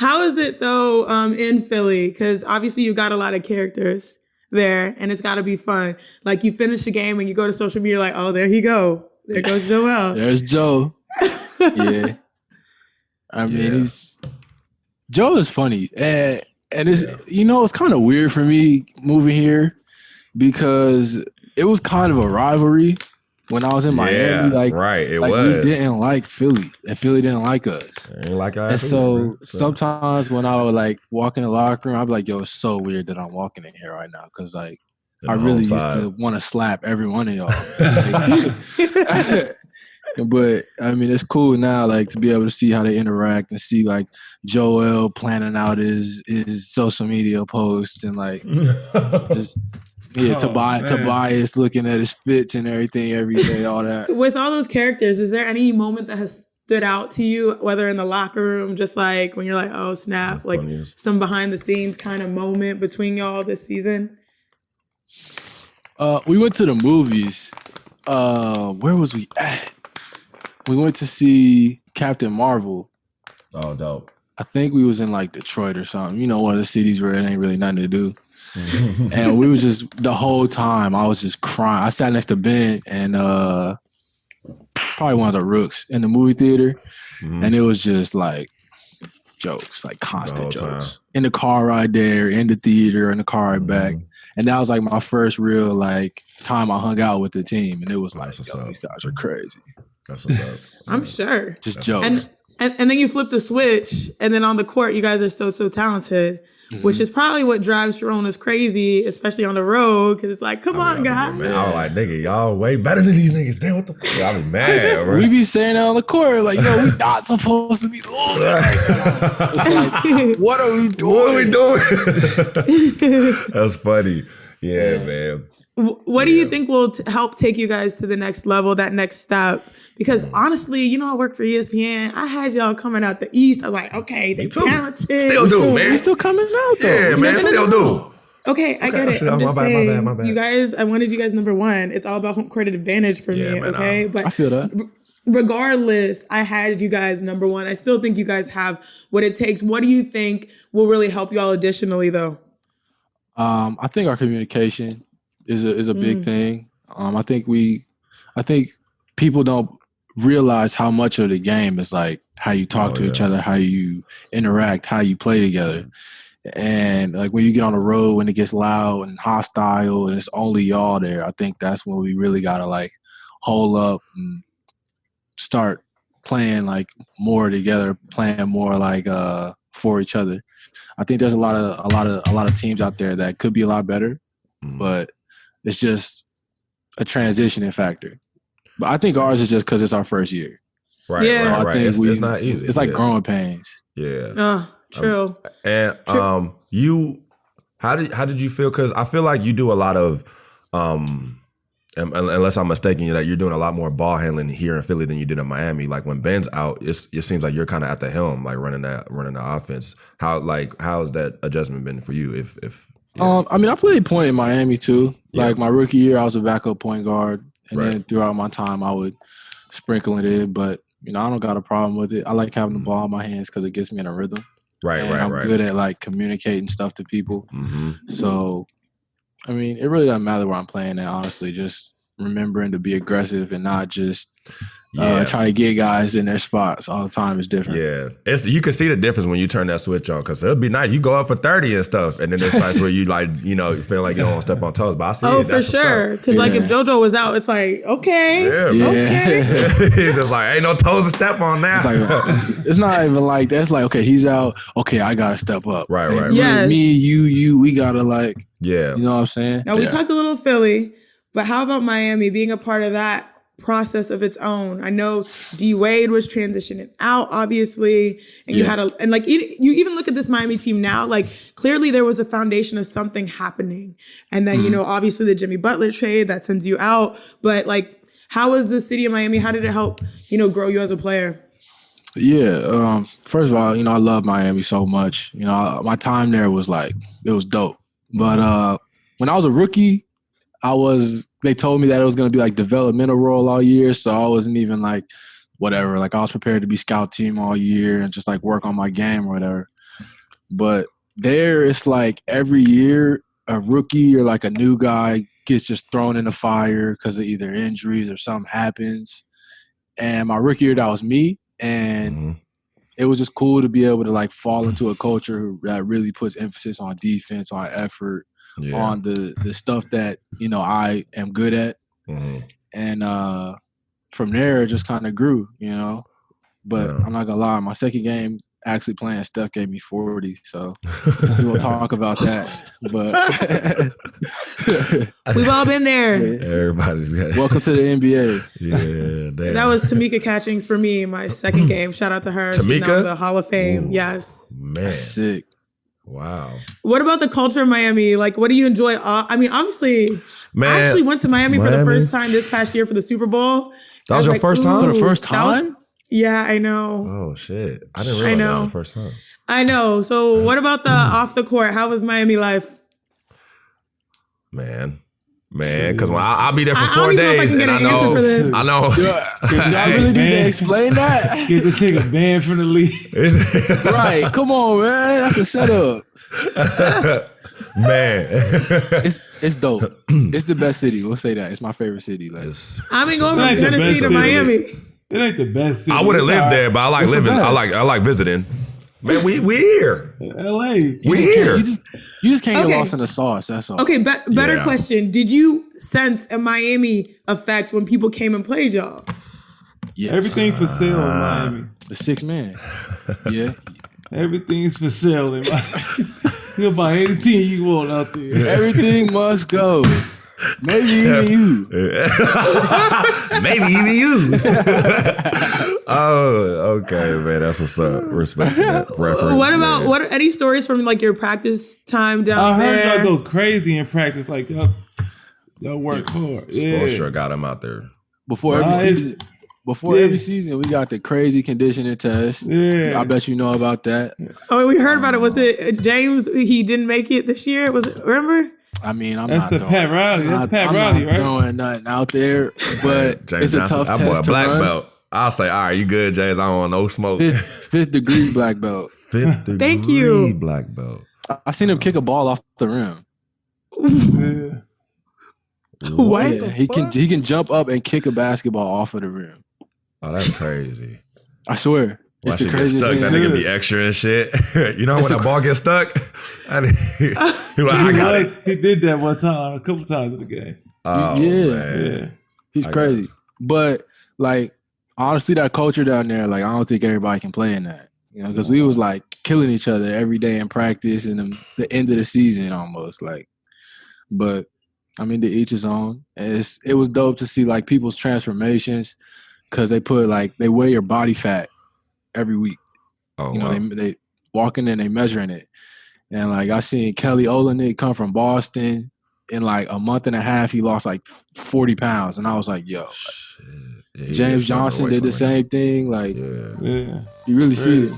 How is it though in Philly? Because obviously you got a lot of characters there, and it's got to be fun. Like you finish a game and you go to social media, like, oh, there he go, there goes Joel. There's Joe. Yeah, I mean Joe is funny, and it's it's kind of weird for me moving here because it was kind of a rivalry. When I was in Miami, we didn't like Philly, and Philly didn't like us. Ain't like and so sometimes when I would like walk in the locker room, I'd be like, "Yo, it's so weird that I'm walking in here right now," because like I really used to want to slap every one of y'all. But I mean, it's cool now, like to be able to see how they interact and see like Joel planning out his social media posts and like just. Yeah, Tobias looking at his fits and everything every day, all that. With all those characters, is there any moment that has stood out to you, whether in the locker room, just like when you're like, oh, snap, like some behind the scenes kind of moment between y'all this season? We went to the movies. Where was we at? We went to see Captain Marvel. Oh, dope. I think we was in like Detroit or something. You know, one of the cities where it ain't really nothing to do. And we were just the whole time I was just crying. I sat next to Ben and probably one of the rooks in the movie theater, and it was just like jokes, like constant jokes in the car ride there, in the theater, in the car ride back. And that was like my first real like time I hung out with the team, and it was like, yo, these guys are crazy. That's what's up. I'm sure. Just jokes. And then you flip the switch, and then on the court, you guys are so talented. Which is probably what drives Sarunas crazy, especially on the road, because it's like, come on, guys. Man, I was like, nigga, y'all way better than these niggas. Damn, what the fuck? I be mad, bro. We be saying that on the court, like, yo, we not supposed to be losing right now. It's like, what are we doing? What are we doing? That's funny. Yeah, man. What do you think will help take you guys to the next level, that next step? Because honestly, I work for ESPN. I had y'all coming out the East. I'm like, okay, they talented. Still do, man. We still coming out, though. Yeah, man, still do. Okay, I get it. I'm just saying, my bad. You guys, I wanted you guys number one. It's all about home court advantage for me, man, okay? But I feel that. Regardless, I had you guys number one. I still think you guys have what it takes. What do you think will really help y'all additionally, though? I think our communication is a big thing. I think people don't realize how much of the game is like how you talk to each other, how you interact, how you play together. And like when you get on the road, when it gets loud and hostile and it's only y'all there, I think that's when we really gotta like hold up and start playing like more together, playing more like for each other. I think there's a lot of teams out there that could be a lot better, but it's just a transitioning factor. But I think ours is just because it's our first year. Right. Yeah. So I think it's not easy. It's like growing pains. Yeah. True. And you, how did you feel? Because I feel like you do a lot of, unless I'm mistaken, that you're doing a lot more ball handling here in Philly than you did in Miami. Like when Ben's out, it seems like you're kind of at the helm, like running the offense. How's that adjustment been for you? I mean, I played point in Miami too. Like my rookie year, I was a backup point guard. And then throughout my time, I would sprinkle it in. But, I don't got a problem with it. I like having the ball in my hands because it gets me in a rhythm. I'm good at, like, communicating stuff to people. So, I mean, it really doesn't matter where I'm playing at, honestly. Just remembering to be aggressive and not just trying to get guys in their spots all the time is different. Yeah. You can see the difference when you turn that switch on because it'll be nice. You go up for 30 and stuff, and then there's nights where you like, you feel like you don't want to step on toes. But I see it. That's for sure. Because like if JoJo was out, it's like, okay. He's just like, ain't no toes to step on now. It's like, it's not even like that. It's like, okay, he's out. Okay, I got to step up. Right. Yes. Me, you, we got to like, you know what I'm saying? Now we talked a little Philly, but how about Miami being a part of that process of its own? I know D Wade was transitioning out, obviously, and you had you even look at this Miami team now, like clearly there was a foundation of something happening. And then, obviously the Jimmy Butler trade that sends you out. But like, how was the city of Miami? How did it help, grow you as a player? Yeah. First of all, I love Miami so much. My time there was like, it was dope. But when I was a rookie, they told me that it was going to be like developmental role all year. So I wasn't even like, whatever. Like I was prepared to be scout team all year and just like work on my game or whatever. But there, it's like every year a rookie or like a new guy gets just thrown in the fire because of either injuries or something happens. And my rookie year, that was me. And it was just cool to be able to like fall into a culture that really puts emphasis on defense, on effort, on the stuff that, you know, I am good at. And from there, it just kind of grew, you know. But I'm not going to lie, my second game, actually playing Steph gave me 40, so we won't talk about that. But we've all been there. Everybody's got welcome to the NBA. Yeah, damn. That was Tamika Catchings for me, my second game. Shout out to her. Tamika? She's now in the Hall of Fame. Ooh, yes. Man. That's sick. Wow. What about the culture of Miami? Like, what do you enjoy? I mean, obviously, Man, I actually went to Miami for the first time this past year for the Super Bowl. That was your first time? For the first time? Yeah, I know. Oh, shit. I didn't realize that was the first time. I know. So what about the off the court? How was Miami life? Man, because when I'll be there for 4 I don't even know if I days, can get and an answer for this. I know. I really need to explain that. Get this nigga banned from the league. Right. Come on, man. That's a setup. Man. It's dope. It's the best city. We'll say that. It's my favorite city. Like, I've been going It's from the Tennessee best to city. Miami. It ain't the best city. I wouldn't live there, but I like It's the living. best. I like visiting. Man, we here. LA. you just can't get lost in the sauce. That's all. Okay, better question. Did you sense a Miami effect when people came and played y'all? Yes. Everything for sale in Miami. The 6 man. Yeah. Everything's for sale in Miami. You'll buy anything you want out there. Everything must go. Maybe even you. Maybe even you. Oh, okay, man. That's what's up. Respect for that reference. What about any stories from like your practice time down I there? heard y'all go crazy in practice. Like y'all work hard. Spoelstra got him out there. Before every season, we got the crazy conditioning test. Yeah. I bet you know about that. Oh, we heard about it. Was it James? He didn't make it this year. Was it? Remember? I mean, That's I'm the Pat Riley. That's Pat Riley, right? I'm not throwing nothing out there, but James it's a Johnson, tough that boy test a to black run. belt. I'll say, all right, you good, James? I don't want no smoke. Fifth degree black belt. Fifth degree Thank you. black belt. I seen him kick a ball off the rim. What? Yeah, he can jump up and kick a basketball off of the rim. Oh, that's crazy. I swear. It's the craziest stuck. thing. That nigga be extra and shit. You know when that ball gets stuck? I got it. He did that one time, a couple times in the game. Oh, Yeah. man. He's crazy. But like honestly, that culture down there, like I don't think everybody can play in that. You know, because we was like killing each other every day in practice and the end of the season almost. Like, but I mean, to each his own. It was dope to see like people's transformations because they weigh your body fat every week. Oh, you know, wow. they walking and they measuring it. And like I seen Kelly Olynyk come from Boston in like a month and a half, he lost like 40 pounds. And I was like, yo, Yeah, James Johnson did the same thing. Like, Yeah. you really see it.